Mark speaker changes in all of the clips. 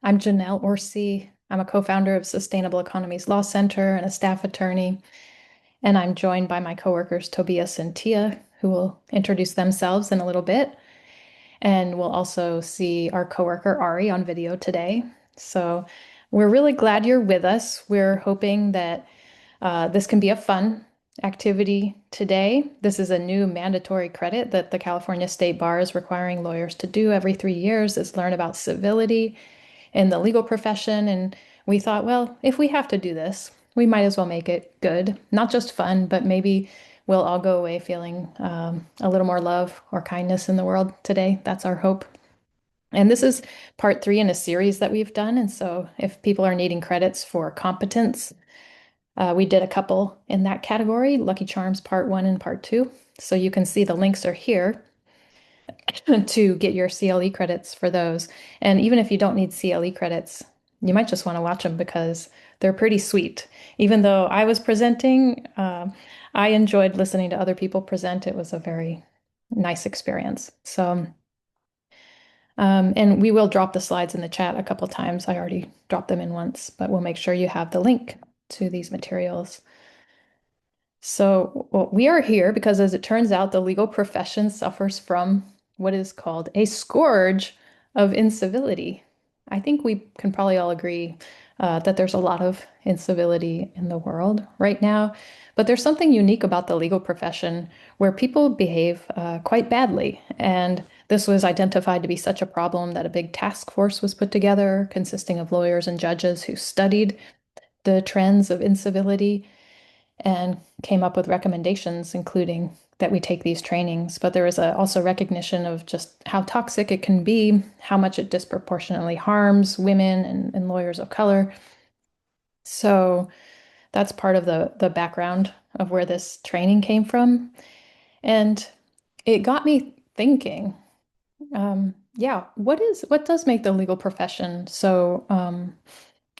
Speaker 1: I'm Janelle Orsi. I'm a co-founder of Sustainable Economies Law Center and a staff attorney. And I'm joined by my coworkers, Tobias and Tia, who will introduce themselves in a little bit. And we'll also see our coworker, Ari, on video today. So we're really glad you're with us. We're hoping that this can be a fun activity today. This is a new mandatory credit that the California State Bar is requiring lawyers to do every 3 years, is learn about civility in the legal profession. And we thought, well, if we have to do this, we might as well make it good, not just fun, but maybe we'll all go away feeling a little more love or kindness in the world today. That's our hope. And this is part 3 in a series that we've done. And so if people are needing credits for competence, we did a couple in that category, Lucky Charms part 1 and part 2. So you can see the links are here to get your CLE credits for those. And even if you don't need CLE credits, you might just want to watch them because they're pretty sweet. Even though I was presenting, I enjoyed listening to other people present. It was a very nice experience. So, and we will drop the slides in the chat a couple times. I already dropped them in once, but we'll make sure you have the link to these materials. So, well, we are here because, as it turns out, the legal profession suffers from what is called a scourge of incivility. I think we can probably all agree that there's a lot of incivility in the world right now, but there's something unique about the legal profession where people behave quite badly. And this was identified to be such a problem that a big task force was put together consisting of lawyers and judges who studied the trends of incivility and came up with recommendations, including that we take these trainings. But there is also recognition of just how toxic it can be, how much it disproportionately harms women and lawyers of color. So that's part of the background of where this training came from. And it got me thinking, yeah, what does make the legal profession so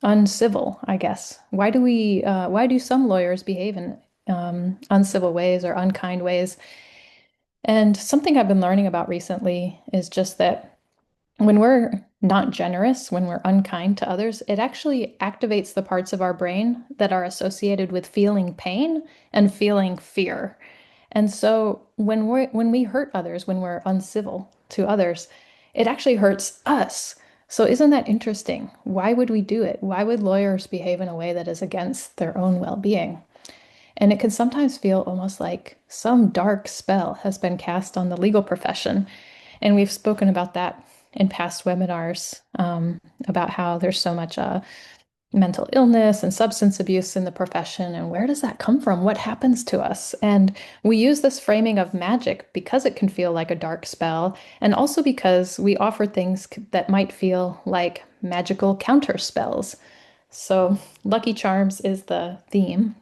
Speaker 1: uncivil, I guess? Why do some lawyers behave in uncivil ways or unkind ways? And something I've been learning about recently is just that when we're not generous, when we're unkind to others, it actually activates the parts of our brain that are associated with feeling pain and feeling fear. And so when we hurt others, when we're uncivil to others, it actually hurts us. So isn't that interesting? Why would we do it? Why would lawyers behave in a way that is against their own well-being? And it can sometimes feel almost like some dark spell has been cast on the legal profession. And we've spoken about that in past webinars, about how there's so much mental illness and substance abuse in the profession. And where does that come from? What happens to us? And we use this framing of magic because it can feel like a dark spell, and also because we offer things that might feel like magical counter spells. So, Lucky Charms is the theme.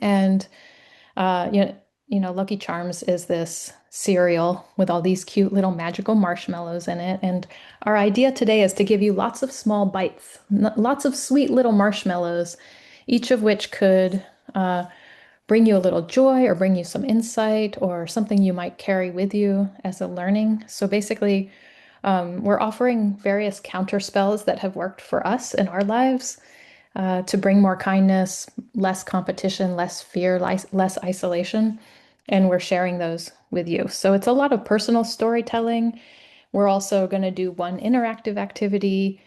Speaker 1: And uh, you know, Lucky Charms is this cereal with all these cute little magical marshmallows in it. And our idea today is to give you lots of small bites, lots of sweet little marshmallows, each of which could bring you a little joy or bring you some insight or something you might carry with you as a learning. So basically, we're offering various counter spells that have worked for us in our lives to bring more kindness, less competition, less fear, less isolation. And we're sharing those with you. So it's a lot of personal storytelling. We're also going to do one interactive activity,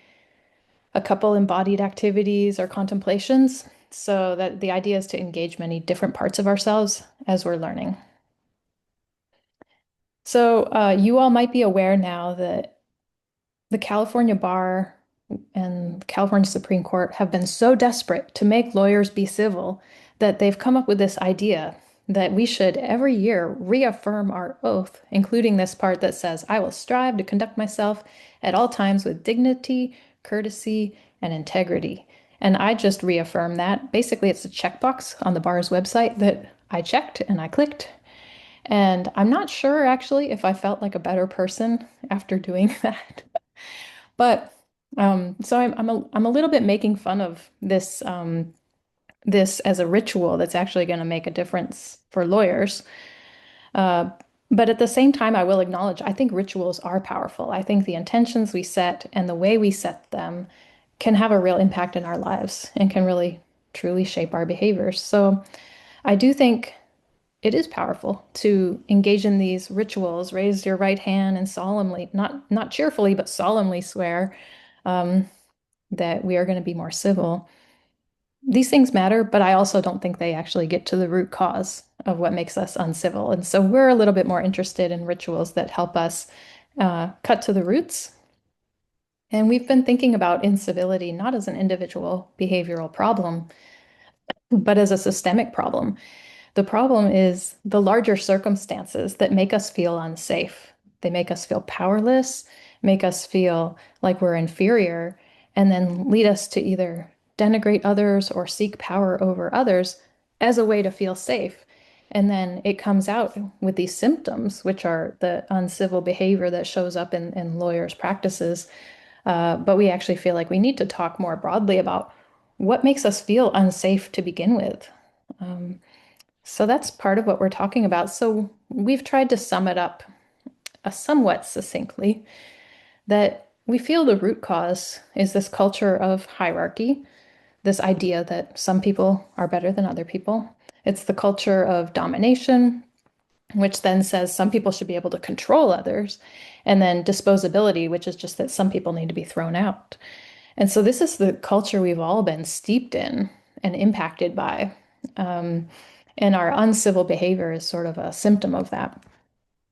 Speaker 1: a couple embodied activities or contemplations. So that the idea is to engage many different parts of ourselves as we're learning. So you all might be aware now that the California Bar and the California Supreme Court have been so desperate to make lawyers be civil that they've come up with this idea that we should every year reaffirm our oath, including this part that says, I will strive to conduct myself at all times with dignity, courtesy, and integrity. And I just reaffirm that. Basically, it's a checkbox on the bar's website that I checked and I clicked. And I'm not sure actually if I felt like a better person after doing that. But so I'm a little bit making fun of this as a ritual that's actually going to make a difference for lawyers. Uh, But at the same time, I will acknowledge, I think rituals are powerful. I think the intentions we set and the way we set them can have a real impact in our lives and can really truly shape our behaviors. So I do think it is powerful to engage in these rituals, raise your right hand and solemnly, not cheerfully, but solemnly swear um, that we are going to be more civil. These things matter, but I also don't think they actually get to the root cause of what makes us uncivil. And so we're a little bit more interested in rituals that help us cut to the roots. And we've been thinking about incivility not as an individual behavioral problem, but as a systemic problem. The problem is the larger circumstances that make us feel unsafe. They make us feel powerless, make us feel like we're inferior, and then lead us to either denigrate others or seek power over others as a way to feel safe. And then it comes out with these symptoms, which are the uncivil behavior that shows up in lawyers' practices. But we actually feel like we need to talk more broadly about what makes us feel unsafe to begin with. Um, so that's part of what we're talking about. So we've tried to sum it up somewhat succinctly that we feel the root cause is this culture of hierarchy, this idea that some people are better than other people. It's the culture of domination, which then says some people should be able to control others, and then disposability, which is just that some people need to be thrown out. And so this is the culture we've all been steeped in and impacted by. Um, and our uncivil behavior is sort of a symptom of that.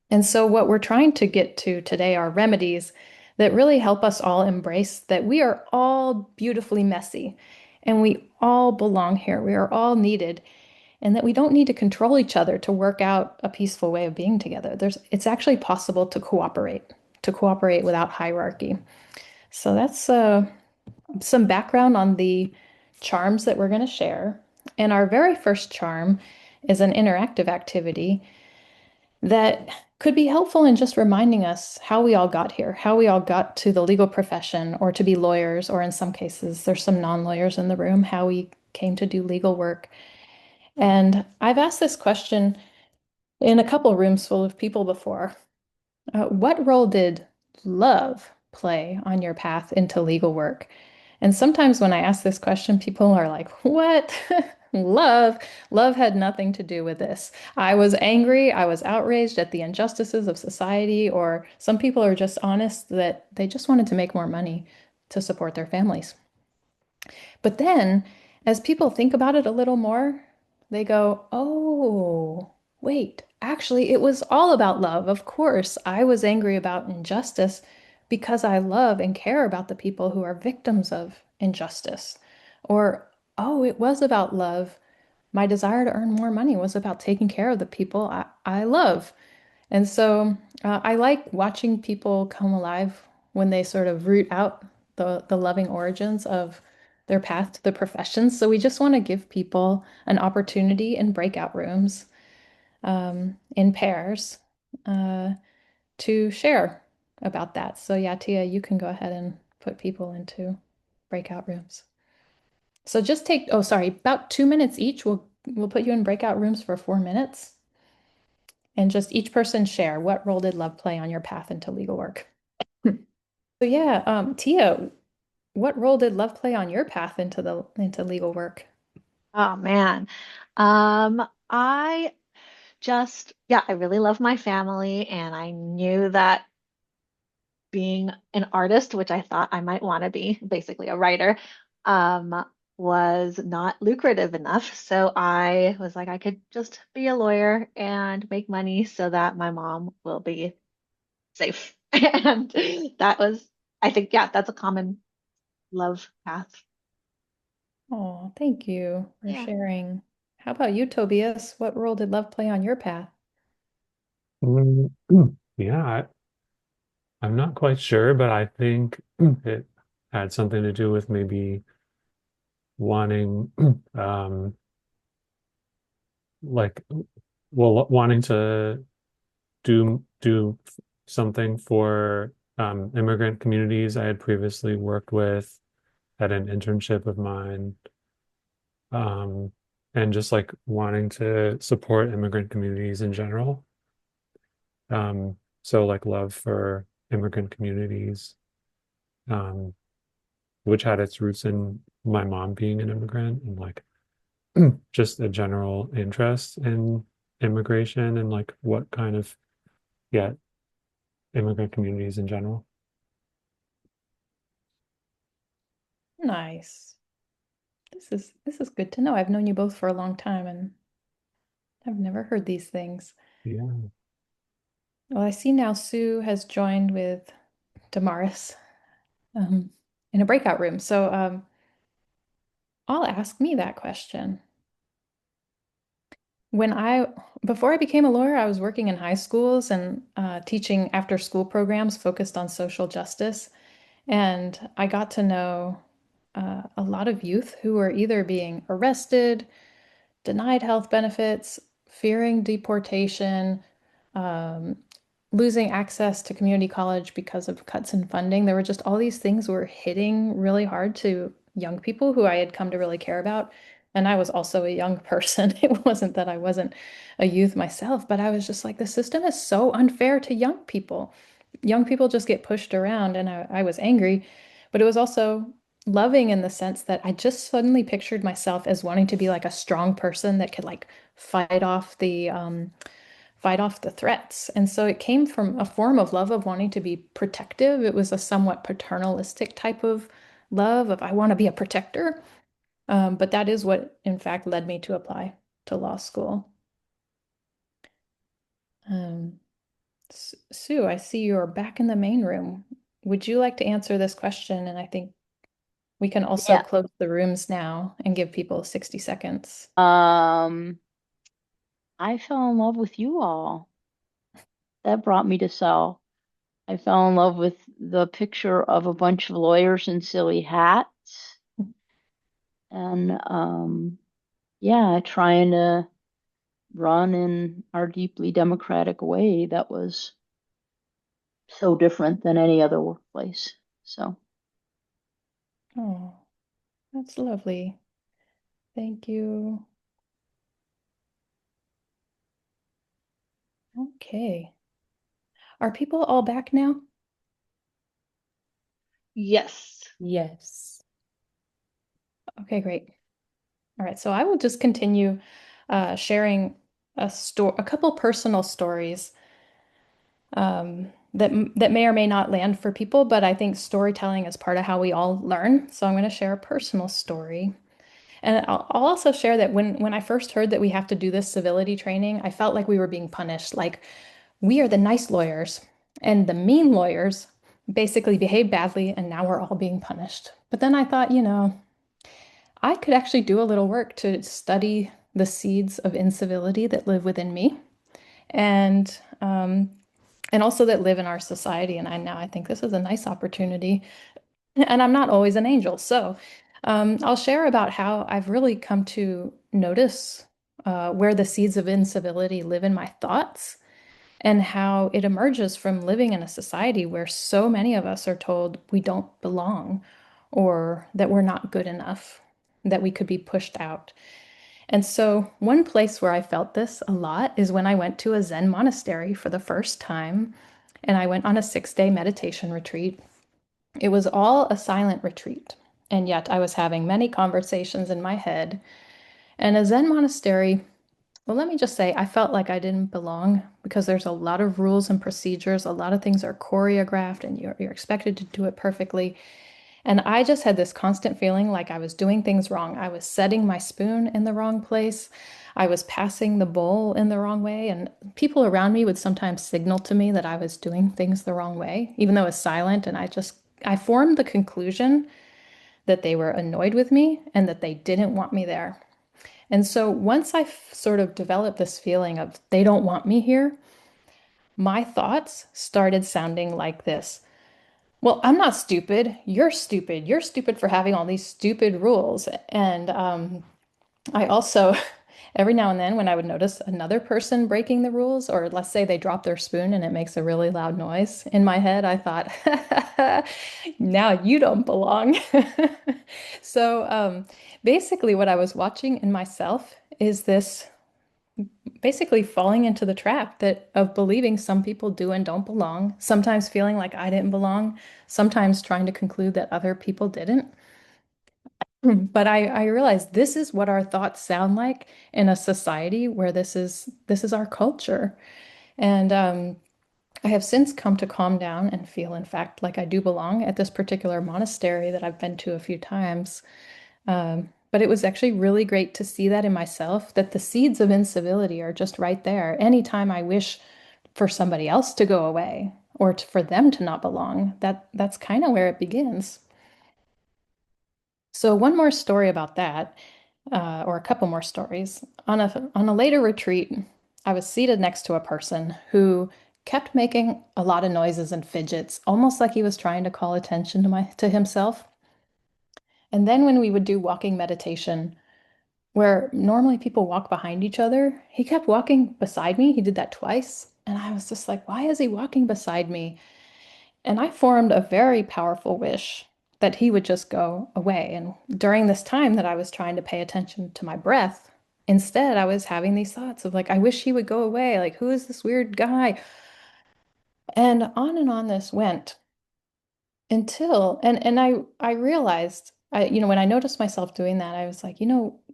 Speaker 1: And so, what we're trying to get to today are remedies that really help us all embrace that we are all beautifully messy and we all belong here. We are all needed, and that we don't need to control each other to work out a peaceful way of being together. It's actually possible to cooperate without hierarchy. So, that's some background on the charms that we're going to share. And our very first charm is an interactive activity that could be helpful in just reminding us how we all got here, how we all got to the legal profession or to be lawyers, or in some cases, there's some non-lawyers in the room, how we came to do legal work. And I've asked this question in a couple rooms full of people before. What role did love play on your path into legal work? And sometimes when I ask this question, people are like, what? Love? Love had nothing to do with this. I was angry, I was outraged at the injustices of society, or some people are just honest that they just wanted to make more money to support their families. But then, as people think about it a little more, they go, oh, wait, actually, it was all about love. Of course, I was angry about injustice because I love and care about the people who are victims of injustice. Or, oh, it was about love. My desire to earn more money was about taking care of the people I love. And so I like watching people come alive when they sort of root out the loving origins of their path to the professions. So we just want to give people an opportunity in breakout rooms in pairs uh, to share about that. So yeah, Tia, you can go ahead and put people into breakout rooms. So just take, oh, sorry, about 2 minutes each. We'll put you in breakout rooms for 4 minutes and just each person share what role did love play on your path into legal work. So yeah, Tia, what role did love play on your path into legal work?
Speaker 2: Oh man. I yeah, I really love my family, and I knew that being an artist, which I thought I might want to be, basically a writer, um, was not lucrative enough. So I was like, I could just be a lawyer and make money so that my mom will be safe. And that was, I think, yeah, that's a common love path.
Speaker 1: Oh, thank you for
Speaker 2: Yeah.
Speaker 1: sharing. How about you, Tobias? What role did love play on your path?
Speaker 3: Mm, yeah, I'm not quite sure, but I think it had something to do with maybe wanting, um, like, well, wanting to do something for immigrant communities I had previously worked with at an internship of mine, um, and just like wanting to support immigrant communities in general. So like love for immigrant communities, um, which had its roots in my mom being an immigrant and like just a general interest in immigration and like what kind of, yeah, immigrant communities in general.
Speaker 1: Nice. This is good to know. I've known you both for a long time and I've never heard these things.
Speaker 3: Yeah.
Speaker 1: Well, I see now Sue has joined with Damaris um, in a breakout room. So I'll ask me that question. When I, before I became a lawyer, I was working in high schools and teaching after school programs focused on social justice. And I got to know a lot of youth who were either being arrested, denied health benefits, fearing deportation, um, losing access to community college because of cuts in funding. There were just all these things were hitting really hard to young people who I had come to really care about. And I was also a young person. It wasn't that I wasn't a youth myself, but I was just like, the system is so unfair to young people. Young people just get pushed around, and I was angry, but it was also loving in the sense that I just suddenly pictured myself as wanting to be like a strong person that could like fight off the threats. And so it came from a form of love of wanting to be protective. It was a somewhat paternalistic type of love of I want to be a protector. But that is what in fact led me to apply to law school. Um, Sue, I see you're back in the main room. Would you like to answer this question? And I think we can also
Speaker 4: Yeah.
Speaker 1: close the rooms now and give people 60 seconds.
Speaker 4: I fell in love with you all. That brought me to Sell. I fell in love with the picture of a bunch of lawyers in silly hats and yeah, trying to run in our deeply democratic way that was so different than any other workplace. So,
Speaker 1: Oh, that's lovely. Thank you. Okay. Are people all back now?
Speaker 2: Yes.
Speaker 1: Yes. Okay, great. All right, so I will just continue sharing a couple personal stories that may or may not land for people, but I think storytelling is part of how we all learn. So I'm going to share a personal story. And I'll also share that when I first heard that we have to do this civility training, I felt like we were being punished. Like we are the nice lawyers, and the mean lawyers basically behaved badly, and now we're all being punished. But then I thought, I could actually do a little work to study the seeds of incivility that live within me, and and also that live in our society. And I think this is a nice opportunity. And I'm not always an angel. So I'll share about how I've really come to notice where the seeds of incivility live in my thoughts and how it emerges from living in a society where so many of us are told we don't belong or that we're not good enough, that we could be pushed out. And so, one place where I felt this a lot is when I went to a Zen monastery for the first time, and I went on a 6-day meditation retreat. It was all a silent retreat, and yet I was having many conversations in my head. And a Zen monastery, well, let me just say, I felt like I didn't belong because there's a lot of rules and procedures. A lot of things are choreographed, and you're expected to do it perfectly. And I just had this constant feeling like I was doing things wrong. I was setting my spoon in the wrong place. I was passing the bowl in the wrong way. And people around me would sometimes signal to me that I was doing things the wrong way, even though it was silent. And I formed the conclusion that they were annoyed with me and that they didn't want me there. And so once I sort of developed this feeling of they don't want me here, my thoughts started sounding like this. Well, I'm not stupid. You're stupid. You're stupid for having all these stupid rules. And I also, every now and then, when I would notice another person breaking the rules, or let's say they drop their spoon and it makes a really loud noise, in my head, I thought, now you don't belong. So basically, what I was watching in myself is this basically falling into the trap that of believing some people do and don't belong, sometimes feeling like I didn't belong, sometimes trying to conclude that other people didn't. But I realized this is what our thoughts sound like in a society where this is our culture. And I have since come to calm down and feel, in fact, like I do belong at this particular monastery that I've been to a few times. But it was actually really great to see that in myself, that the seeds of incivility are just right there. Anytime I wish for somebody else to go away or for them to not belong, that's kind of where it begins. So one more story about that, or a couple more stories. On a later retreat, I was seated next to a person who kept making a lot of noises and fidgets, almost like he was trying to call attention to himself. And then when we would do walking meditation, where normally people walk behind each other, he kept walking beside me. He did that twice. And I was just like, why is he walking beside me? And I formed a very powerful wish that he would just go away. And during this time that I was trying to pay attention to my breath, instead I was having these thoughts of like, I wish he would go away. Like, who is this weird guy? And on this went until and I realized when I noticed myself doing that, I was like,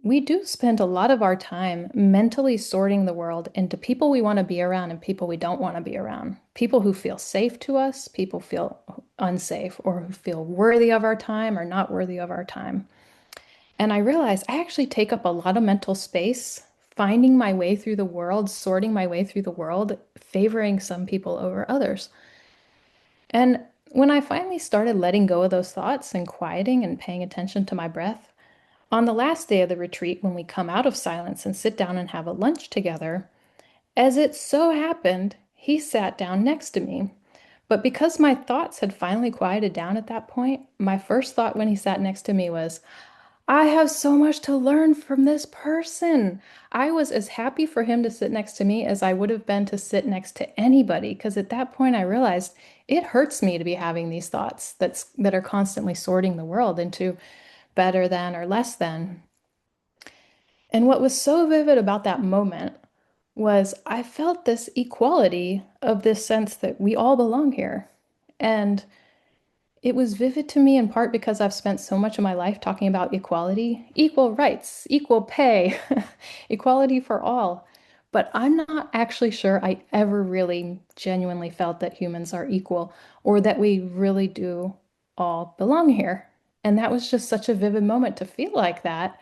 Speaker 1: we do spend a lot of our time mentally sorting the world into people we want to be around and people we don't want to be around. People who feel safe to us, people feel unsafe, or who feel worthy of our time or not worthy of our time. And I realized I actually take up a lot of mental space finding my way through the world, sorting my way through the world, favoring some people over others. And when I finally started letting go of those thoughts and quieting and paying attention to my breath, on the last day of the retreat, when we come out of silence and sit down and have a lunch together, as it so happened, he sat down next to me. But because my thoughts had finally quieted down at that point, my first thought when he sat next to me was, I have so much to learn from this person. I was as happy for him to sit next to me as I would have been to sit next to anybody, because at that point I realized it hurts me to be having these thoughts that are constantly sorting the world into better than or less than. And what was so vivid about that moment was I felt this equality of this sense that we all belong here. And it was vivid to me in part because I've spent so much of my life talking about equality, equal rights, equal pay, equality for all. But I'm not actually sure I ever really genuinely felt that humans are equal or that we really do all belong here. And that was just such a vivid moment to feel like that.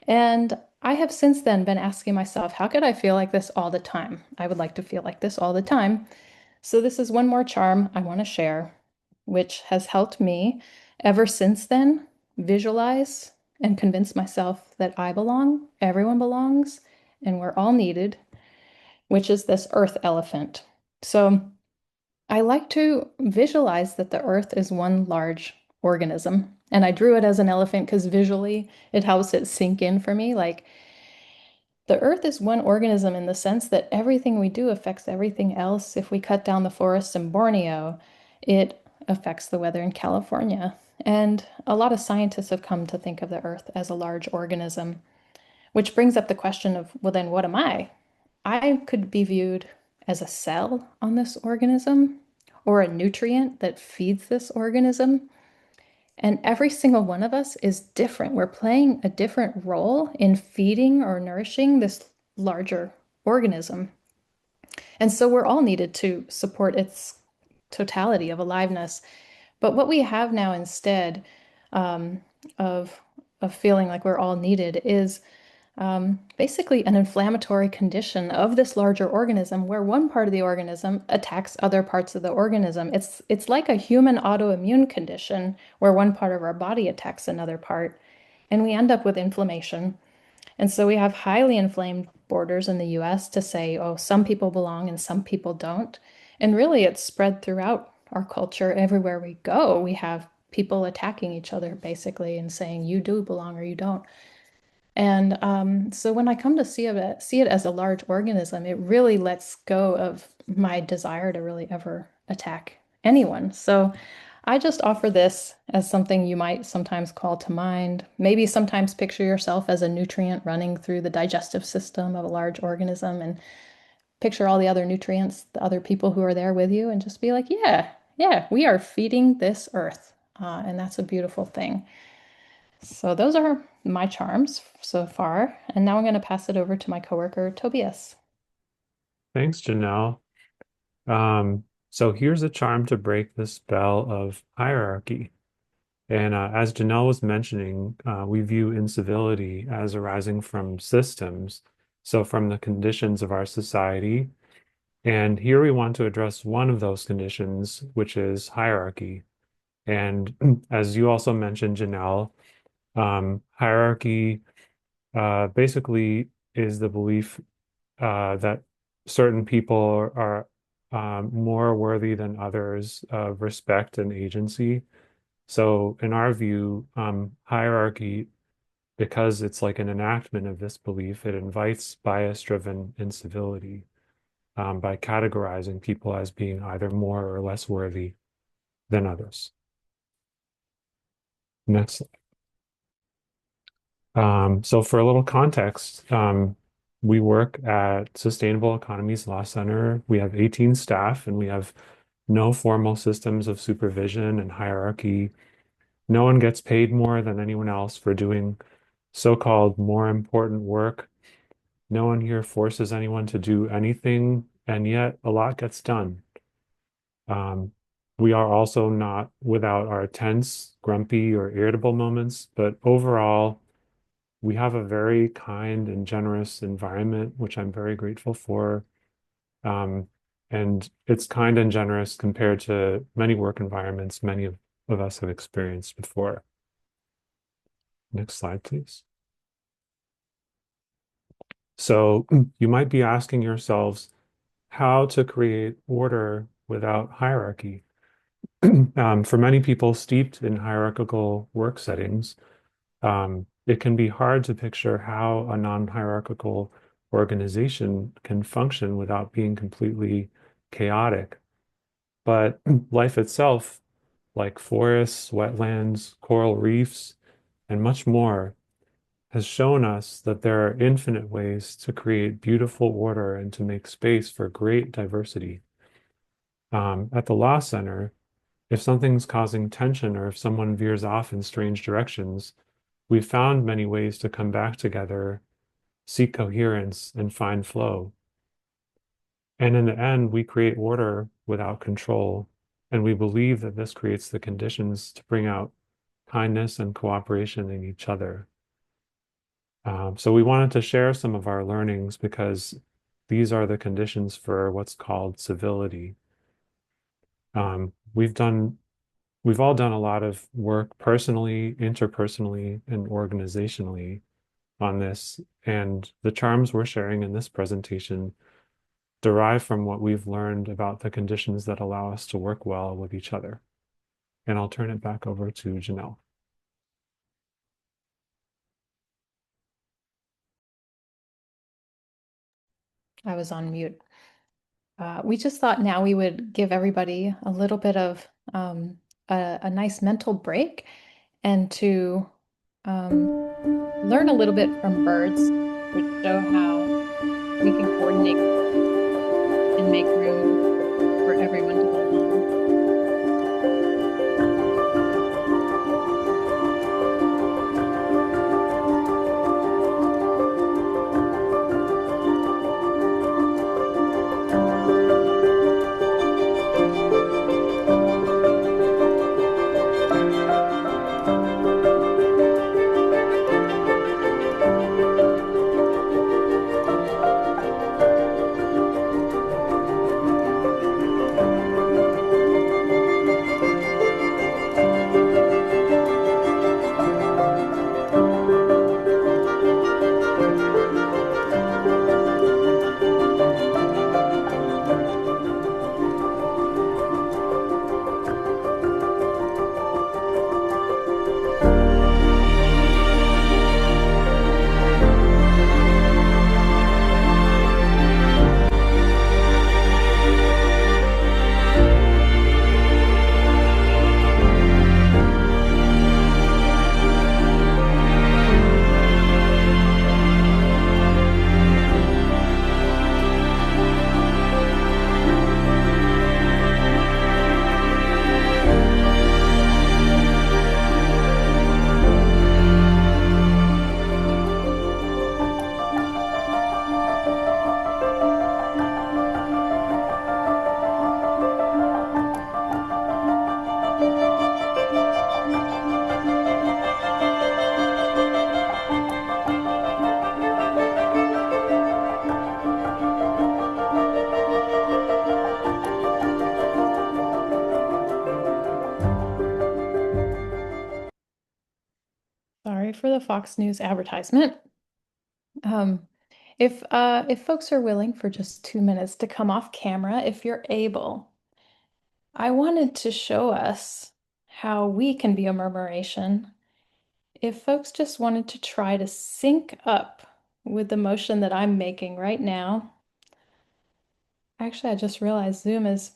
Speaker 1: And I have since then been asking myself, how could I feel like this all the time? I would like to feel like this all the time. So, this is one more charm I want to share, which has helped me ever since then visualize and convince myself that I belong, everyone belongs, and we're all needed, which is this earth elephant. So, I like to visualize that the earth is one large organism. And I drew it as an elephant because visually it helps it sink in for me. Like, the Earth is one organism in the sense that everything we do affects everything else. If we cut down the forests in Borneo, it affects the weather in California. And a lot of scientists have come to think of the Earth as a large organism, which brings up the question of, well, then what am I? I could be viewed as a cell on this organism or a nutrient that feeds this organism. And every single one of us is different. We're playing a different role in feeding or nourishing this larger organism. And so we're all needed to support its totality of aliveness. But what we have now instead um, of, of feeling like we're all needed is basically an inflammatory condition of this larger organism where one part of the organism attacks other parts of the organism. It's like a human autoimmune condition where one part of our body attacks another part, and we end up with inflammation. And so we have highly inflamed borders in the US to say, oh, some people belong and some people don't. And really, it's spread throughout our culture. Everywhere we go, we have people attacking each other basically and saying, you do belong or you don't. And so when I come to see it as a large organism, it really lets go of my desire to really ever attack anyone. So I just offer this as something you might sometimes call to mind. Maybe sometimes picture yourself as a nutrient running through the digestive system of a large organism and picture all the other nutrients, the other people who are there with you, and just be like, yeah, yeah, we are feeding this earth. And that's a beautiful thing. So those are my charms so far. And now I'm going to pass it over to my coworker, Tobias.
Speaker 3: Thanks, Janelle. So here's a charm to break the spell of hierarchy. And as Janelle was mentioning, we view incivility as arising from systems, so from the conditions of our society. And here we want to address one of those conditions, which is hierarchy. And as you also mentioned, Janelle, hierarchy basically is the belief that certain people are more worthy than others of respect and agency. So, in our view, hierarchy, because it's like an enactment of this belief, it invites bias-driven incivility by categorizing people as being either more or less worthy than others. Next. So for a little context, we work at Sustainable Economies Law Center. We have 18 staff and we have no formal systems of supervision and hierarchy. No one gets paid more than anyone else for doing so-called more important work. No one here forces anyone to do anything, and yet a lot gets done. Um, we are also not without our tense, grumpy, or irritable moments, but overall, we have a very kind and generous environment, which I'm very grateful for. Um, and it's kind and generous compared to many work environments many of us have experienced before. Next slide, please. So you might be asking yourselves how to create order without hierarchy. For many people steeped in hierarchical work settings, it can be hard to picture how a non-hierarchical organization can function without being completely chaotic. But life itself, like forests, wetlands, coral reefs, and much more, has shown us that there are infinite ways to create beautiful order and to make space for great diversity. At the Law Center, if something's causing tension or if someone veers off in strange directions, we've found many ways to come back together, seek coherence, and find flow. And in the end, we create order without control. And we believe that this creates the conditions to bring out kindness and cooperation in each other. So we wanted to share some of our learnings because these are the conditions for what's called civility. Um, we've done, we've all done a lot of work personally, interpersonally, and organizationally on this. And the charms we're sharing in this presentation derive from what we've learned about the conditions that allow us to work well with each other. And I'll turn it back over to Janelle.
Speaker 1: I was on mute. We just thought now we would give everybody a little bit of a nice mental break and to learn a little bit from birds, which show how we can coordinate and make room for everyone to belong. sorry for the Fox News advertisement. Um, if folks are willing for just 2 minutes to come off camera, if you're able, I wanted to show us how we can be a murmuration. If folks just wanted to try to sync up with the motion that I'm making right now. Actually, I just realized Zoom is,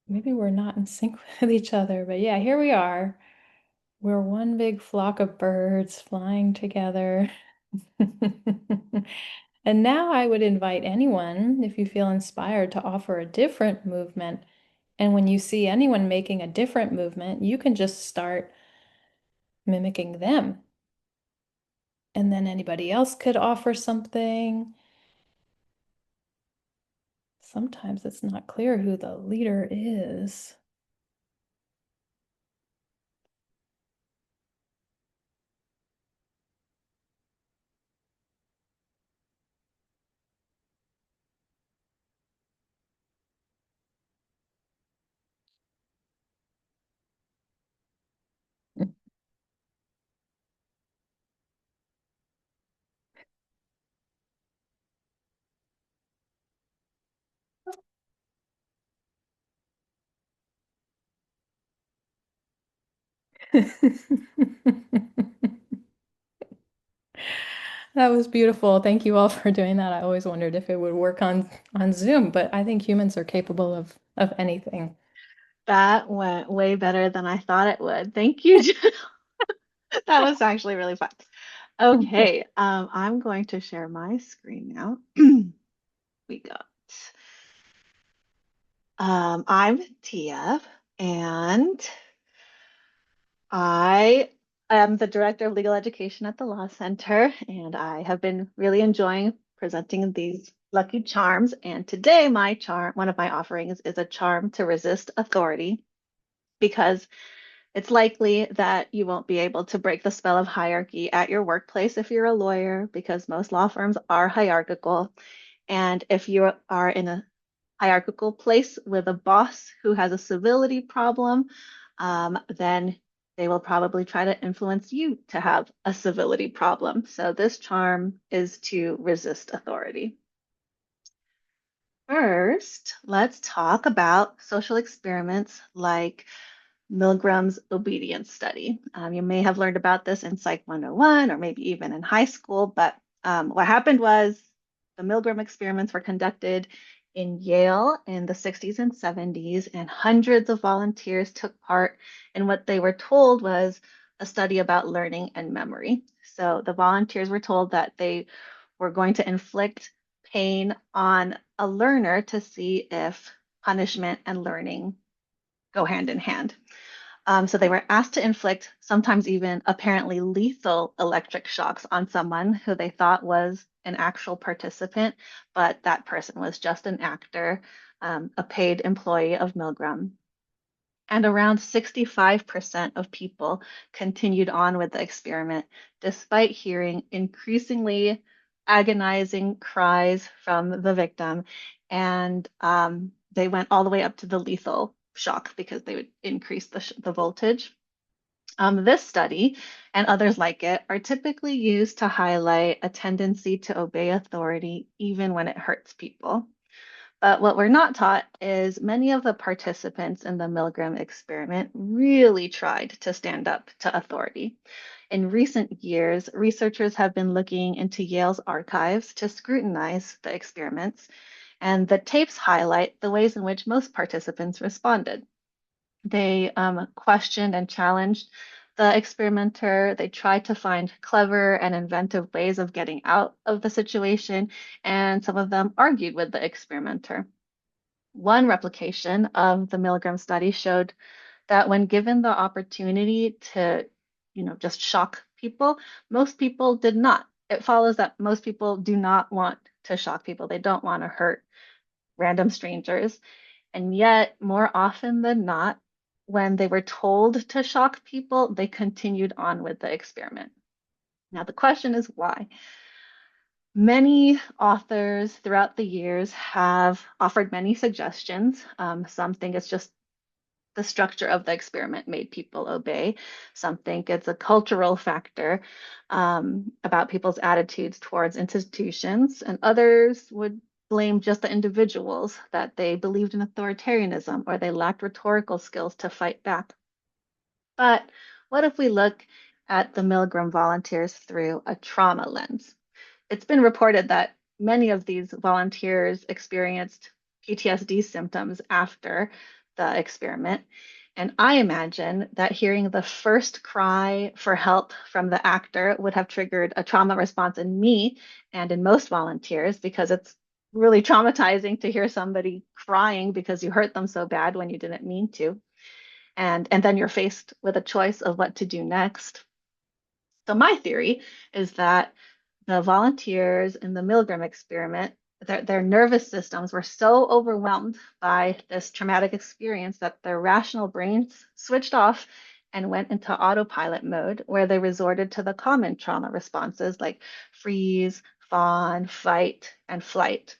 Speaker 1: maybe we're not in sync with each other, but yeah, here we are. We're one big flock of birds flying together. And now I would invite anyone, if you feel inspired, to offer a different movement. And when you see anyone making a different movement, you can just start mimicking them. And then anybody else could offer something. Sometimes it's not clear who the leader is. That was beautiful. Thank you all for doing that. I always wondered if it would work on Zoom, but I think humans are capable of anything.
Speaker 2: That went way better than I thought it would. Thank you. That was actually really fun. Okay, I'm going to share my screen now. We got, I'm Tia, and I am the Director of Legal Education at the Law Center, and I have been really enjoying presenting these lucky charms. And today, my charm, one of my offerings, is a charm to resist authority, because it's likely that you won't be able to break the spell of hierarchy at your workplace if you're a lawyer, because most law firms are hierarchical. And if you are in a hierarchical place with a boss who has a civility problem, then they will probably try to influence you to have a civility problem. So this charm is to resist authority. First, let's talk about social experiments like Milgram's obedience study. You may have learned about this in Psych 101 or maybe even in high school, but what happened was the Milgram experiments were conducted in Yale in the 60s and 70s, and hundreds of volunteers took part in what they were told was a study about learning and memory. So the volunteers were told that they were going to inflict pain on a learner to see if punishment and learning go hand in hand. So they were asked to inflict sometimes even apparently lethal electric shocks on someone who they thought was an actual participant, but that person was just an actor, a paid employee of Milgram. And around 65% of people continued on with the experiment, despite hearing increasingly agonizing cries from the victim. And they went all the way up to the lethal shock because they would increase the voltage. This study and others like it are typically used to highlight a tendency to obey authority even when it hurts people. But what we're not taught is many of the participants in the Milgram experiment really tried to stand up to authority. In recent years, researchers have been looking into Yale's archives to scrutinize the experiments, and the tapes highlight the ways in which most participants responded. They questioned and challenged the experimenter. They tried to find clever and inventive ways of getting out of the situation, and some of them argued with the experimenter. One replication of the Milgram study showed that when given the opportunity to, just shock people, most people did not. It follows that most people do not want to shock people. They don't want to hurt random strangers. And yet, more often than not, when they were told to shock people, they continued on with the experiment. Now, the question is why? Many authors throughout the years have offered many suggestions. Some think it's just the structure of the experiment made people obey. Some think it's a cultural factor about people's attitudes towards institutions, and others would blame just the individuals that they believed in authoritarianism or they lacked rhetorical skills to fight back. But what if we look at the Milgram volunteers through a trauma lens? It's been reported that many of these volunteers experienced PTSD symptoms after the experiment. And I imagine that hearing the first cry for help from the actor would have triggered a trauma response in me and in most volunteers because it's really traumatizing to hear somebody crying because you hurt them so bad when you didn't mean to. And then you're faced with a choice of what to do next. So my theory is that the volunteers in the Milgram experiment, their nervous systems were so overwhelmed by this traumatic experience that their rational brains switched off and went into autopilot mode, where they resorted to the common trauma responses like freeze, fawn, fight, and flight.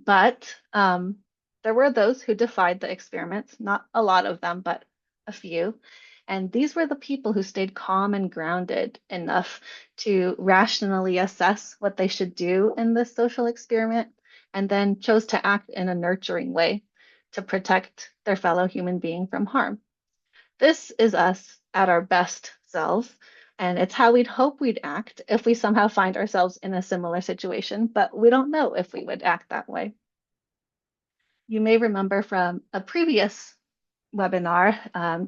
Speaker 2: But there were those who defied the experiments, not a lot of them, but a few. And these were the people who stayed calm and grounded enough to rationally assess what they should do in this social experiment, and then chose to act in a nurturing way to protect their fellow human being from harm. This is us at our best selves, and it's how we'd hope we'd act if we somehow find ourselves in a similar situation, but we don't know if we would act that way. You may remember from a previous webinar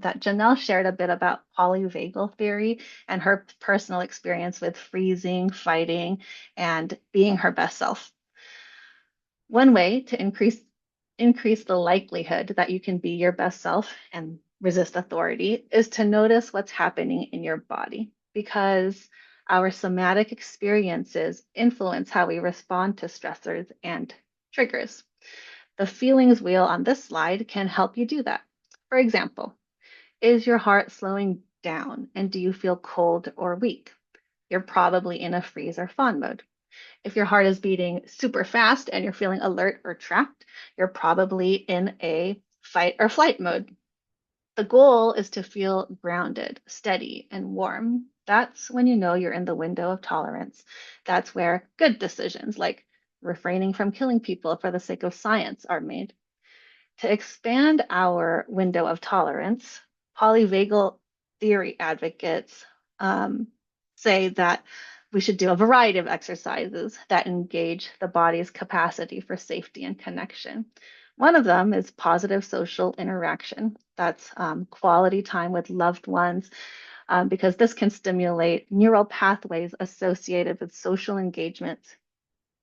Speaker 2: that Janelle shared a bit about polyvagal theory and her personal experience with freezing, fighting, and being her best self. One way to increase the likelihood that you can be your best self and resist authority is to notice what's happening in your body, because our somatic experiences influence how we respond to stressors and triggers. The feelings wheel on this slide can help you do that. For example, is your heart slowing down and do you feel cold or weak? You're probably in a freeze or fawn mode. If your heart is beating super fast and you're feeling alert or trapped, you're probably in a fight or flight mode. The goal is to feel grounded, steady, and warm. That's when you know you're in the window of tolerance. That's where good decisions like refraining from killing people for the sake of science are made. To expand our window of tolerance, polyvagal theory advocates say that we should do a variety of exercises that engage the body's capacity for safety and connection. One of them is positive social interaction. That's quality time with loved ones, because this can stimulate neural pathways associated with social engagement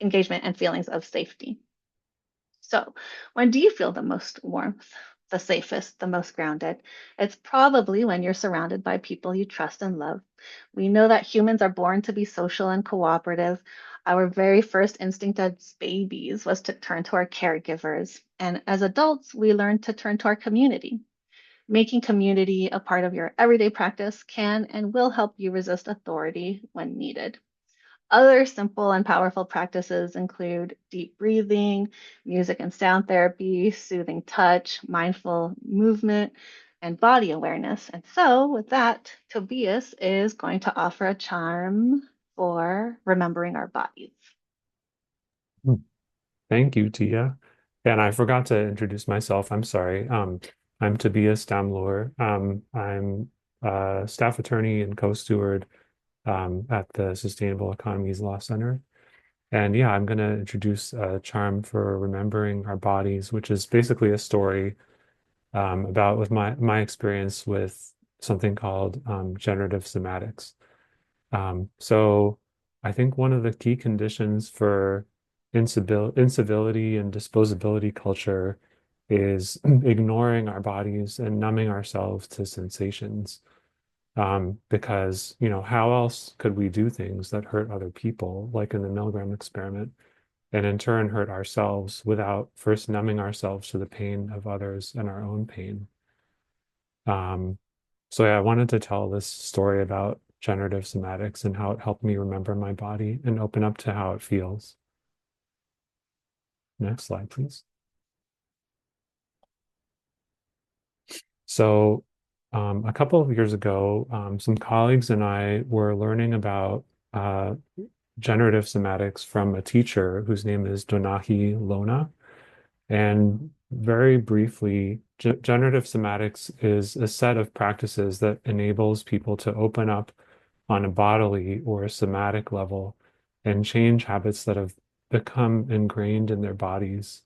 Speaker 2: and feelings of safety. So, when do you feel the most warmth, the safest, the most grounded? It's probably when you're surrounded by people you trust and love. We know that humans are born to be social and cooperative. Our very first instinct as babies was to turn to our caregivers. And as adults, we learn to turn to our community. Making community a part of your everyday practice can and will help you resist authority when needed. Other simple and powerful practices include deep breathing, music and sound therapy, soothing touch, mindful movement, and body awareness. And so, with that, Tobias is going to offer a charm for remembering our bodies.
Speaker 3: Thank you, Tia. And I forgot to introduce myself. I'm sorry. I'm Tobias Damloor. I'm a staff attorney and co-steward at the Sustainable Economies Law Center. And yeah, I'm going to introduce a charm for remembering our bodies, which is basically a story about with my experience with something called generative somatics. So I think one of the key conditions for incivility and disposability culture is ignoring our bodies and numbing ourselves to sensations. Because, how else could we do things that hurt other people, like in the Milgram experiment, and in turn hurt ourselves without first numbing ourselves to the pain of others and our own pain? So yeah, I wanted to tell this story about generative somatics and how it helped me remember my body and open up to how it feels. Next slide, please. So, a couple of years ago, some colleagues and I were learning about uh, generative somatics from a teacher whose name is Donahi Lona. And very briefly, generative somatics is a set of practices that enables people to open up on a bodily or a somatic level and change habits that have become ingrained in their bodies.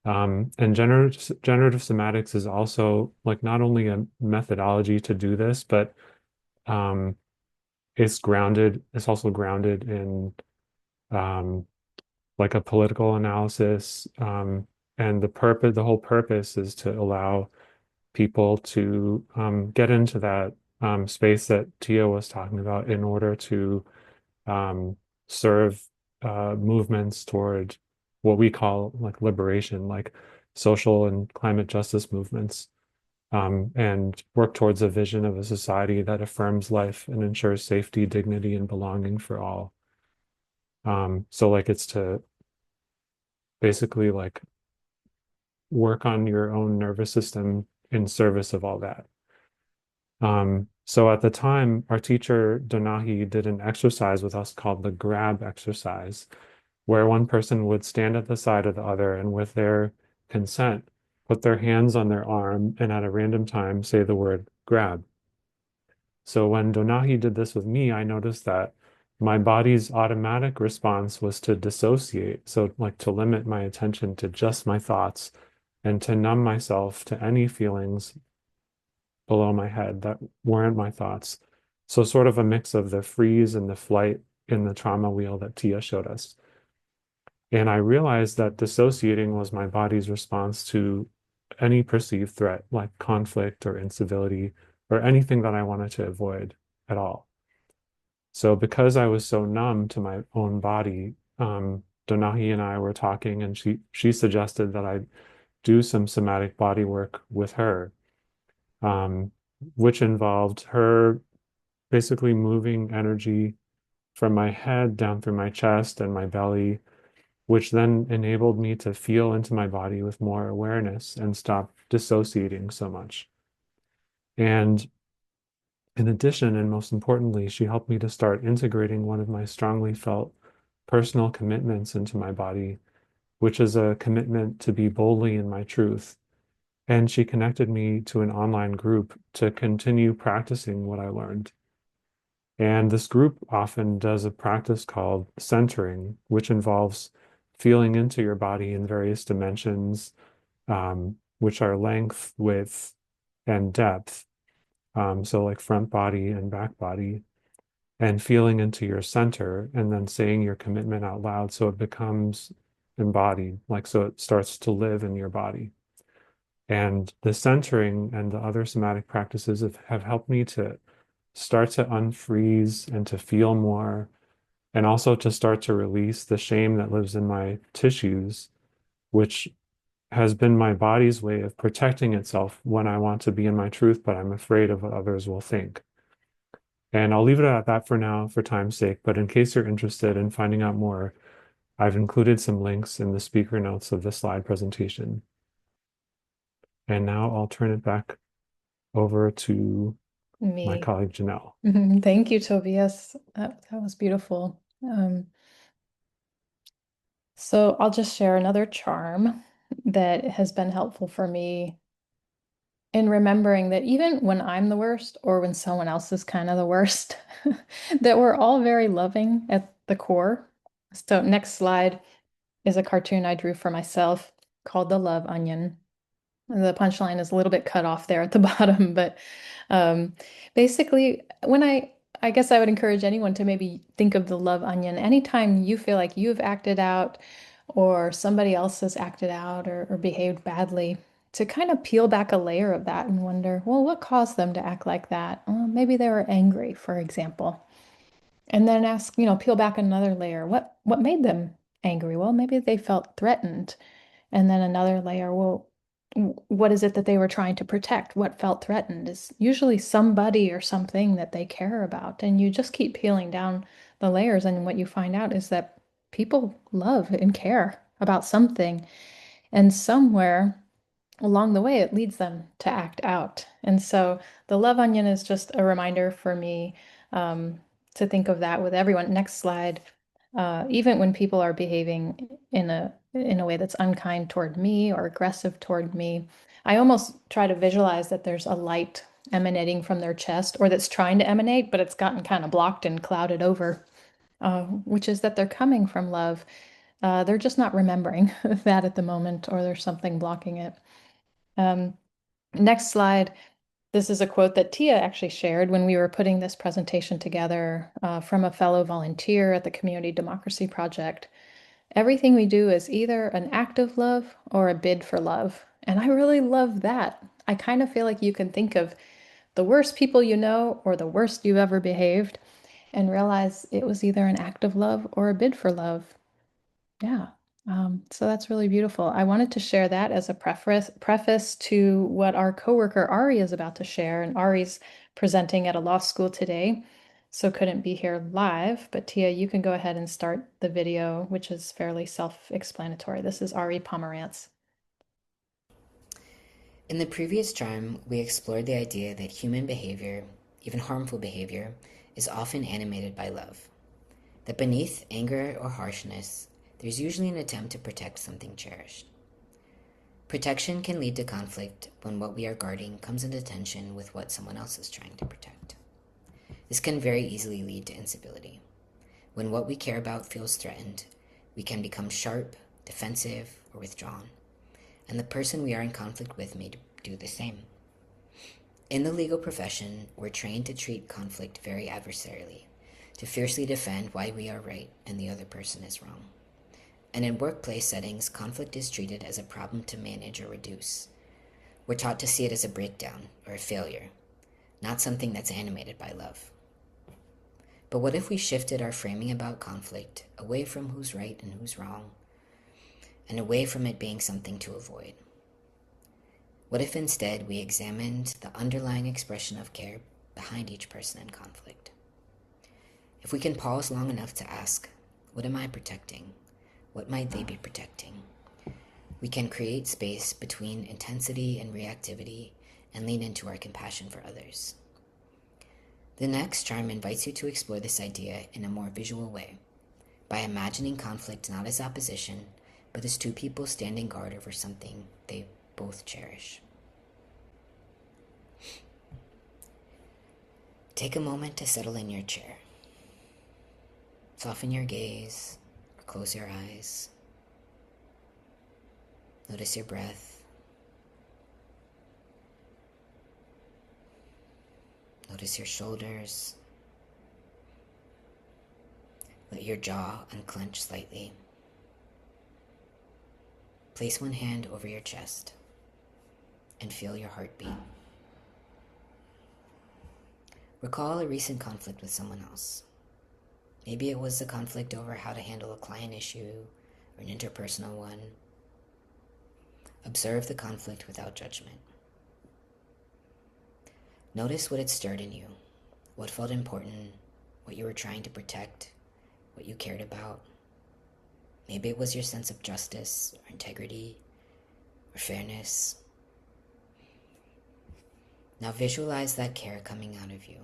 Speaker 3: And generative somatics is also like not only a methodology to do this, but um, it's also grounded in um, like a political analysis. And the whole purpose is to allow people to get into that space that Tia was talking about in order to um, serve movements toward what we call like liberation, like social and climate justice movements, and work towards a vision of a society that affirms life and ensures safety, dignity, and belonging for all. So like it's to basically like work on your own nervous system in service of all that. So at the time, our teacher, Donahi, did an exercise with us called the grab exercise, where one person would stand at the side of the other and with their consent, put their hands on their arm and at a random time say the word grab. So when Donahi did this with me, I noticed that my body's automatic response was to dissociate. So like to limit my attention to just my thoughts and to numb myself to any feelings below my head that weren't my thoughts. So sort of a mix of the freeze and the flight in the trauma wheel that Tia showed us. And I realized that dissociating was my body's response to any perceived threat, like conflict or incivility or anything that I wanted to avoid at all. So because I was so numb to my own body, Donahi and I were talking, and she suggested that I do some somatic body work with her, um, which involved her basically moving energy from my head down through my chest and my belly, which then enabled me to feel into my body with more awareness and stop dissociating so much. And in addition, and most importantly, she helped me to start integrating one of my strongly felt personal commitments into my body, which is a commitment to be boldly in my truth. And she connected me to an online group to continue practicing what I learned. And this group often does a practice called centering, which involves feeling into your body in various dimensions, which are length, width, and depth. So, like front body and back body, and feeling into your center, and then saying your commitment out loud so it becomes embodied, like so it starts to live in your body. And the centering and the other somatic practices have helped me to start to unfreeze and to feel more, and also to start to release the shame that lives in my tissues, which has been my body's way of protecting itself when I want to be in my truth, but I'm afraid of what others will think. And I'll leave it at that for now for time's sake, but in case you're interested in finding out more, I've included some links in the speaker notes of the slide presentation. And now I'll turn it back over to my
Speaker 1: Me.
Speaker 3: colleague Janelle.
Speaker 1: Thank you, Tobias. That was beautiful. So I'll just share another charm that has been helpful for me in remembering that even when I'm the worst or when someone else is kind of the worst, that we're all very loving at the core. So next slide is a cartoon I drew for myself called The Love Onion. The punchline is a little bit cut off there at the bottom, but um, basically, I guess I would encourage anyone to maybe think of the love onion anytime you feel like you've acted out or somebody else has acted out or behaved badly, to kind of peel back a layer of that and wonder, well, what caused them to act like that? Well, maybe they were angry, for example. And then ask, peel back another layer. What made them angry? Well, maybe they felt threatened. And then another layer, well, what is it that they were trying to protect? What felt threatened is usually somebody or something that they care about. And you just keep peeling down the layers, and what you find out is that people love and care about something. And somewhere, along the way, it leads them to act out. And so the love onion is just a reminder for me to think of that with everyone. Next slide. Even when people are behaving in a way that's unkind toward me or aggressive toward me, I almost try to visualize that there's a light emanating from their chest, or that's trying to emanate, but it's gotten kind of blocked and clouded over, which is that they're coming from love. They're just not remembering that at the moment, or there's something blocking it. Um, Next slide. This is a quote that Tia actually shared when we were putting this presentation together from a fellow volunteer at the Community Democracy Project. Everything we do is either an act of love or a bid for love. And I really love that. I kind of feel like you can think of the worst people you know or the worst you've ever behaved and realize it was either an act of love or a bid for love. Yeah. So that's really beautiful. I wanted to share that as a preface to what our coworker Ari is about to share. And Ari's presenting at a law school today, so couldn't be here live. But Tia, you can go ahead and start the video, which is fairly self-explanatory. This is Ari Pomerantz.
Speaker 5: In the previous charm, we explored the idea that human behavior, even harmful behavior, is often animated by love. That beneath anger or harshness, there's usually an attempt to protect something cherished. Protection can lead to conflict when what we are guarding comes into tension with what someone else is trying to protect. This can very easily lead to incivility. When what we care about feels threatened, we can become sharp, defensive, or withdrawn, and the person we are in conflict with may do the same. In the legal profession, we're trained to treat conflict very adversarially, to fiercely defend why we are right and the other person is wrong. And in workplace settings, conflict is treated as a problem to manage or reduce. We're taught to see it as a breakdown or a failure, not something that's animated by love. But what if we shifted our framing about conflict away from who's right and who's wrong, and away from it being something to avoid? What if instead we examined the underlying expression of care behind each person in conflict? If we can pause long enough to ask, what am I protecting? What might they be protecting? We can create space between intensity and reactivity and lean into our compassion for others. The next charm invites you to explore this idea in a more visual way, by imagining conflict not as opposition, but as two people standing guard over something they both cherish. Take a moment to settle in your chair. Soften your gaze, or close your eyes. Notice your breath. Notice your shoulders. Let your jaw unclench slightly. Place one hand over your chest and feel your heartbeat. Recall a recent conflict with someone else. Maybe it was a conflict over how to handle a client issue or an interpersonal one. Observe the conflict without judgment. Notice what it stirred in you, what felt important, what you were trying to protect, what you cared about. Maybe it was your sense of justice or integrity or fairness. Now visualize that care coming out of you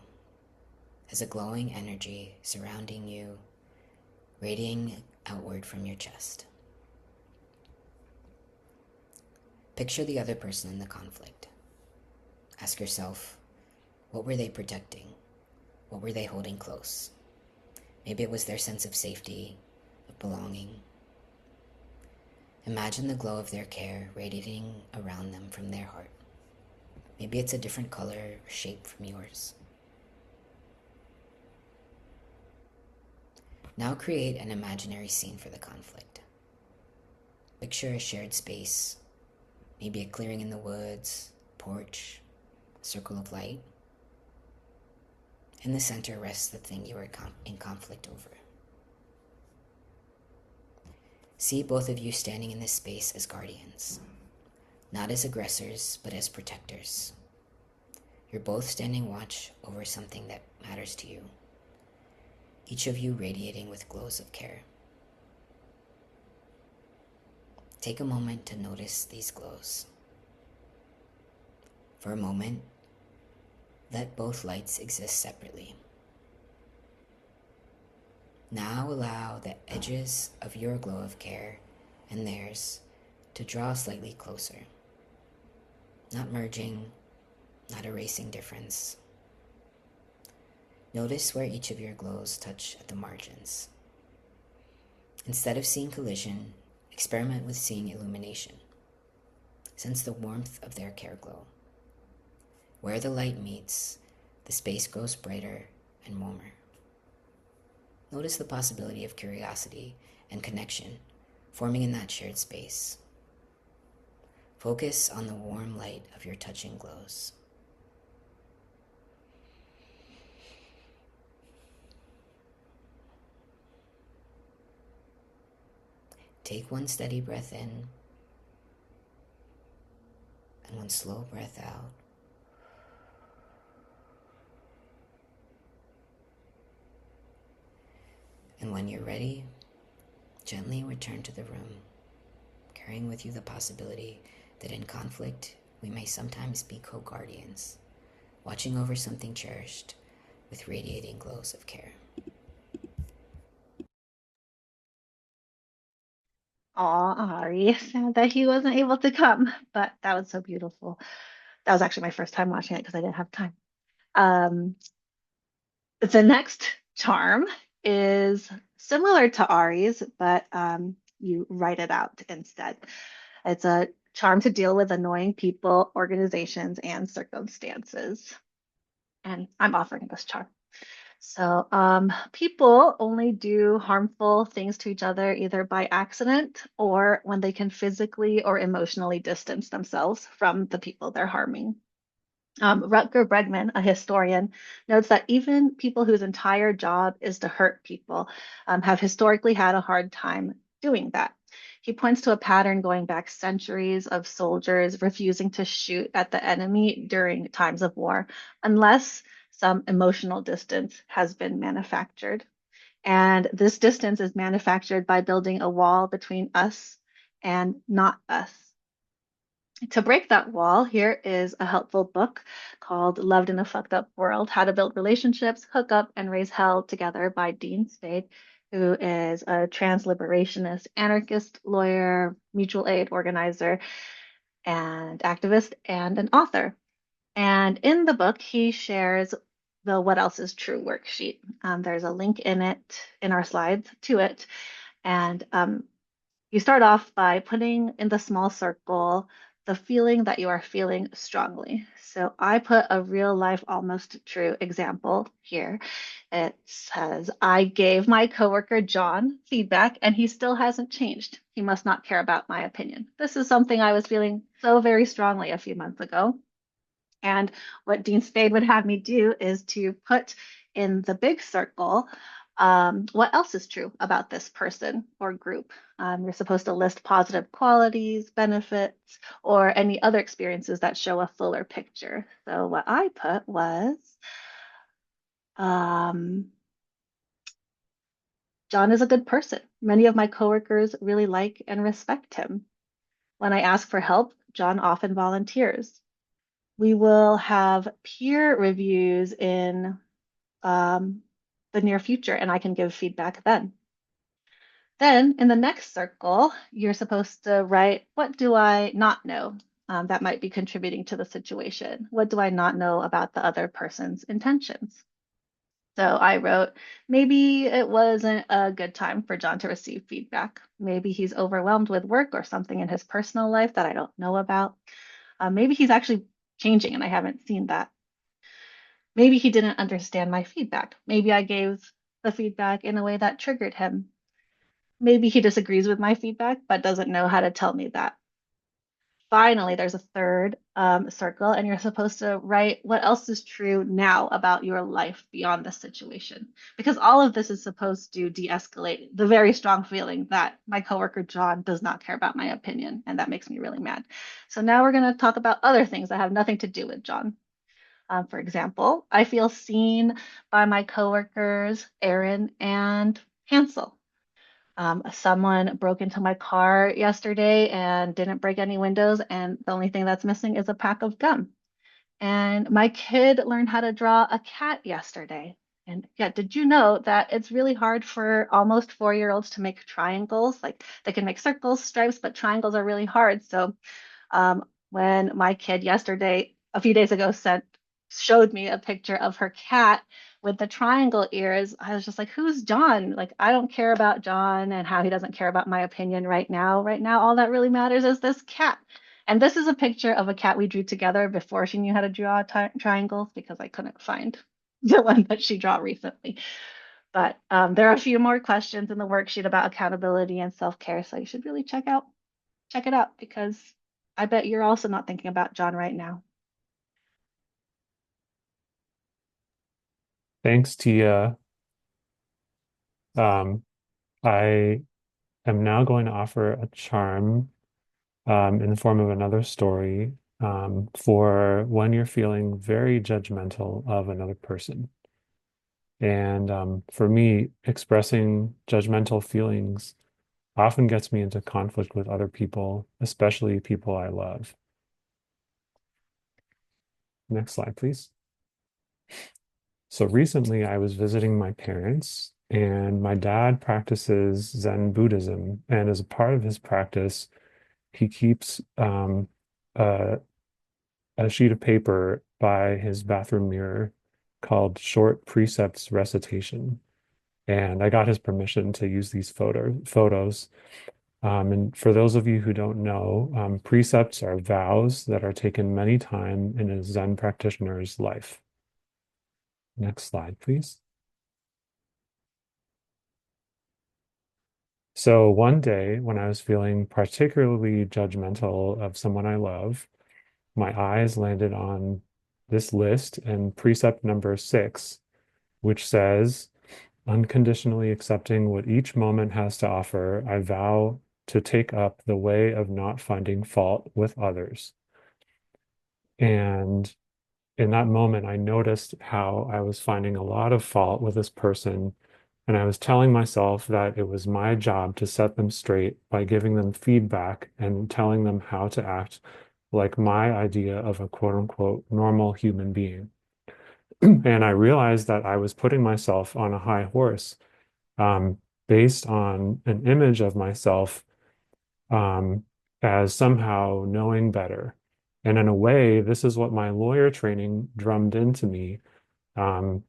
Speaker 5: as a glowing energy surrounding you, radiating outward from your chest. Picture the other person in the conflict. Ask yourself, what were they protecting? What were they holding close? Maybe it was their sense of safety, of belonging. Imagine the glow of their care radiating around them from their heart. Maybe it's a different color or shape from yours. Now create an imaginary scene for the conflict. Picture a shared space, maybe a clearing in the woods, porch, a circle of light. In the center rests the thing you are in conflict over. See both of you standing in this space as guardians, not as aggressors, but as protectors. You're both standing watch over something that matters to you, each of you radiating with glows of care. Take a moment to notice these glows. For a moment, let both lights exist separately. Now allow the edges of your glow of care and theirs to draw slightly closer. Not merging, not erasing difference. Notice where each of your glows touch at the margins. Instead of seeing collision, experiment with seeing illumination. Sense the warmth of their care glow. Where the light meets, the space grows brighter and warmer. Notice the possibility of curiosity and connection forming in that shared space. Focus on the warm light of your touching glows. Take one steady breath in and one slow breath out. And when you're ready, gently return to the room, carrying with you the possibility that in conflict, we may sometimes be co-guardians, watching over something cherished with radiating glows of care.
Speaker 2: Aw, Ari, sad that he wasn't able to come, but that was so beautiful. That was actually my first time watching it because I didn't have time. Um, the next charm is similar to Ari's, but you write it out instead. It's a charm to deal with annoying people, organizations, and circumstances. And I'm offering this charm. So, people only do harmful things to each other either by accident or when they can physically or emotionally distance themselves from the people they're harming. Rutger Bregman, a historian, notes that even people whose entire job is to hurt people have historically had a hard time doing that. He points to a pattern going back centuries of soldiers refusing to shoot at the enemy during times of war unless some emotional distance has been manufactured. And this distance is manufactured by building a wall between us and not us. To break that wall, here is a helpful book called Loved in a Fucked Up World: How to Build Relationships, Hook Up, and Raise Hell Together by Dean Spade, who is a trans liberationist, anarchist, lawyer, mutual aid organizer, and activist, and an author. And in the book, he shares the What Else is True worksheet. There's a link in it, in our slides to it. And you start off by putting in the small circle the feeling that you are feeling strongly. So I put a real life almost true example here. It says, I gave my coworker John feedback and he still hasn't changed. He must not care about my opinion. This is something I was feeling so very strongly a few months ago. And what Dean Spade would have me do is to put in the big circle what else is true about this person or group. You're supposed to list positive qualities, benefits, or any other experiences that show a fuller picture. So what I put was, John is a good person. Many of my coworkers really like and respect him. When I ask for help, John often volunteers. We will have peer reviews in the near future, and I can give feedback then. Then in the next circle, you're supposed to write, what do I not know that might be contributing to the situation? What do I not know about the other person's intentions? So I wrote, maybe it wasn't a good time for John to receive feedback. Maybe he's overwhelmed with work or something in his personal life that I don't know about. Maybe he's actually changing and I haven't seen that. Maybe he didn't understand my feedback. Maybe I gave the feedback in a way that triggered him. Maybe he disagrees with my feedback, but doesn't know how to tell me that. Finally, there's a third circle, and you're supposed to write what else is true now about your life beyond this situation. Because all of this is supposed to de escalate the very strong feeling that my coworker John does not care about my opinion, and that makes me really mad. So now we're going to talk about other things that have nothing to do with John. For example, I feel seen by my coworkers, Aaron and Hansel. Someone broke into my car yesterday and didn't break any windows, and the only thing that's missing is a pack of gum. And my kid learned how to draw a cat yesterday. And yeah, did you know that it's really hard for almost 4-year-olds to make triangles? Like they can make circles, stripes, but triangles are really hard. So when my kid yesterday, a few days ago, showed me a picture of her cat with the triangle ears, I was just like, who's John? Like, I don't care about John and how he doesn't care about my opinion right now. Right now, all that really matters is this cat. And this is a picture of a cat we drew together before she knew how to draw triangles because I couldn't find the one that she drew recently. But there are a few more questions in the worksheet about accountability and self-care, so you should really check it out because I bet you're also not thinking about John right now.
Speaker 3: Thanks, Tia. Um, I am now going to offer a charm in the form of another story for when you're feeling very judgmental of another person. And for me, expressing judgmental feelings often gets me into conflict with other people, especially people I love. Next slide, please. So recently I was visiting my parents, and my dad practices Zen Buddhism. And as a part of his practice, he keeps a, a sheet of paper by his bathroom mirror called Short Precepts Recitation. And I got his permission to use these photos. And for those of you who don't know, precepts are vows that are taken many times in a Zen practitioner's life. Next slide, please. So one day when I was feeling particularly judgmental of someone I love, my eyes landed on this list and precept number 6, which says, unconditionally accepting what each moment has to offer, I vow to take up the way of not finding fault with others. And in that moment, I noticed how I was finding a lot of fault with this person. And I was telling myself that it was my job to set them straight by giving them feedback and telling them how to act like my idea of a quote unquote normal human being. And I realized that I was putting myself on a high horse um, based on an image of myself um, as somehow knowing better. And in a way, this is what my lawyer training drummed into me,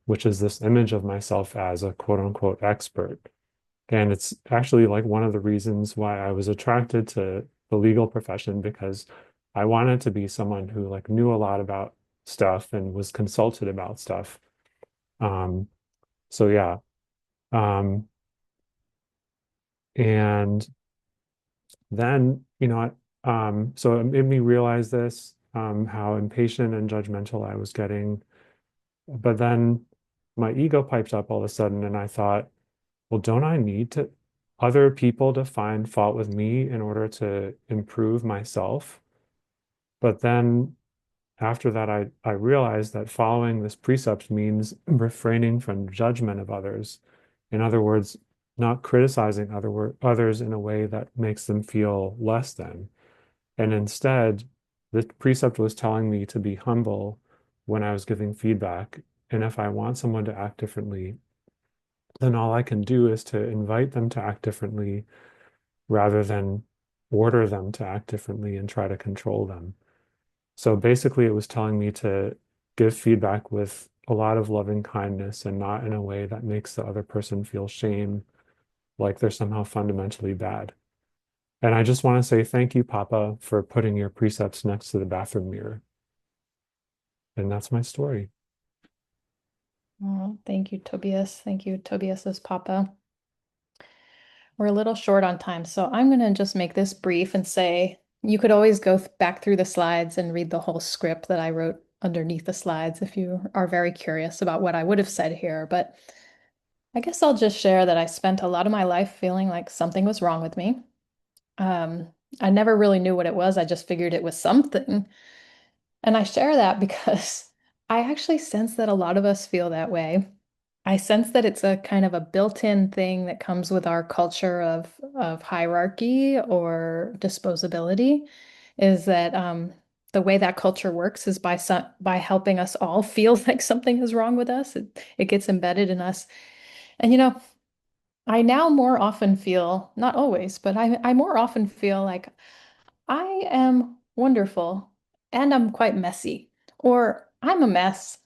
Speaker 3: which is this image of myself as a quote unquote expert. And it's actually like one of the reasons why I was attracted to the legal profession, because I wanted to be someone who like knew a lot about stuff and was consulted about stuff. Um, so yeah. Um, and then, so it made me realize this, how impatient and judgmental I was getting. But then my ego piped up all of a sudden, and I thought, well, don't I need to other people to find fault with me in order to improve myself? But then after that, I realized that following this precept means refraining from judgment of others. In other words, not criticizing others in a way that makes them feel less than. And instead, the precept was telling me to be humble when I was giving feedback. And if I want someone to act differently, then all I can do is to invite them to act differently rather than order them to act differently and try to control them. So basically, it was telling me to give feedback with a lot of loving kindness and not in a way that makes the other person feel shame, like they're somehow fundamentally bad. And I just want to say thank you, Papa, for putting your precepts next to the bathroom mirror. And that's my story.
Speaker 1: Oh, thank you, Tobias. Thank you, Tobias's papa. We're a little short on time, so I'm going to just make this brief and say you could always go back through the slides and read the whole script that I wrote underneath the slides if you are very curious about what I would have said here. But I guess I'll just share that I spent a lot of my life feeling like something was wrong with me. Um, I never really knew what it was. I just figured it was something. And I share that because I actually sense that a lot of us feel that way. I sense that it's a kind of a built-in thing that comes with our culture of hierarchy or disposability, is that the way that culture works is by helping us all feel like something is wrong with us. It gets embedded in us. And I now more often feel, not always, but I more often feel like I am wonderful and I'm quite messy, or I'm a mess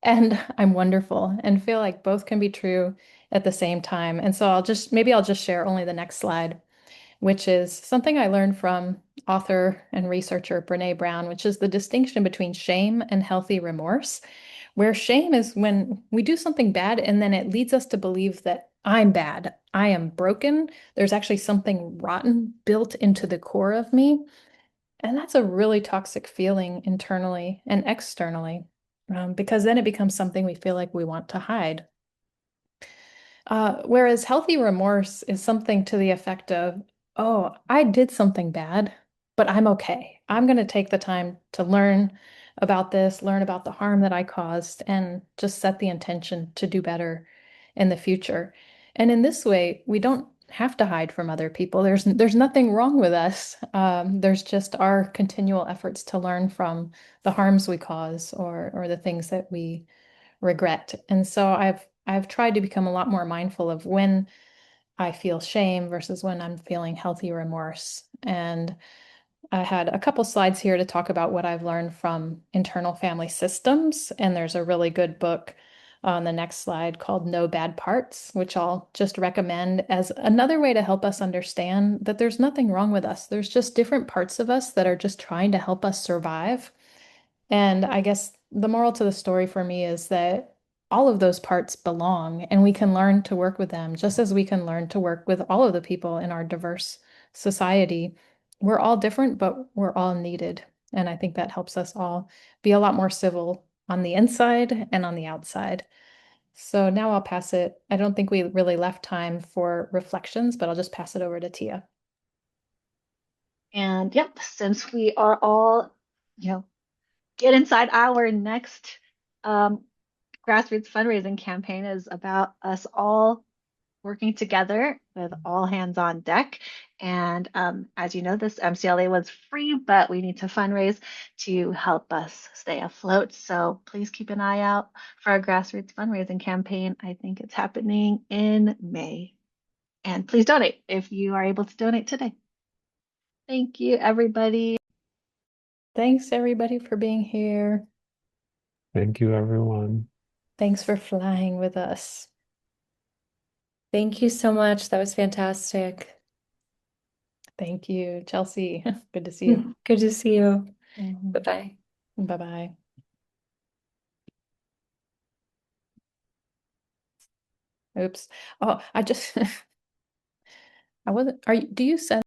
Speaker 1: and I'm wonderful, and feel like both can be true at the same time. And so maybe I'll just share only the next slide, which is something I learned from author and researcher Brene Brown, which is the distinction between shame and healthy remorse, where shame is when we do something bad and then it leads us to believe that I'm bad, I am broken, there's actually something rotten built into the core of me. And that's a really toxic feeling internally and externally, because then it becomes something we feel like we want to hide. Whereas healthy remorse is something to the effect of, oh, I did something bad, but I'm okay. I'm going to take the time to learn about this, learn about the harm that I caused, and just set the intention to do better in the future. And in this way, we don't have to hide from other people. There's nothing wrong with us. There's just our continual efforts to learn from the harms we cause or the things that we regret. And so I've tried to become a lot more mindful of when I feel shame versus when I'm feeling healthy remorse. And I had a couple slides here to talk about what I've learned from internal family systems. And there's a really good book on the next slide called No Bad Parts, which I'll just recommend as another way to help us understand that there's nothing wrong with us. There's just different parts of us that are just trying to help us survive. And I guess the moral to the story for me is that all of those parts belong and we can learn to work with them just as we can learn to work with all of the people in our diverse society. We're all different, but we're all needed. And I think that helps us all be a lot more civil on the inside and on the outside. So now I'll pass it. I don't think we really left time for reflections, but I'll just pass it over to Tia.
Speaker 2: And yep, since we are all, get inside, our next um, grassroots fundraising campaign is about us all working together with all hands on deck. And as you know, this MCLA was free, but we need to fundraise to help us stay afloat. So please keep an eye out for our grassroots fundraising campaign. I think it's happening in May. And please donate if you are able to donate today. Thank you, everybody.
Speaker 1: Thanks, everybody, for being here.
Speaker 3: Thank you, everyone.
Speaker 1: Thanks for flying with us.
Speaker 6: Thank you so much. That was fantastic.
Speaker 1: Thank you, Chelsea. Good to see you.
Speaker 6: Good to see you.
Speaker 1: Mhm.
Speaker 6: Bye-bye.
Speaker 1: Bye-bye. Oops. Oh, I wasn't, do you send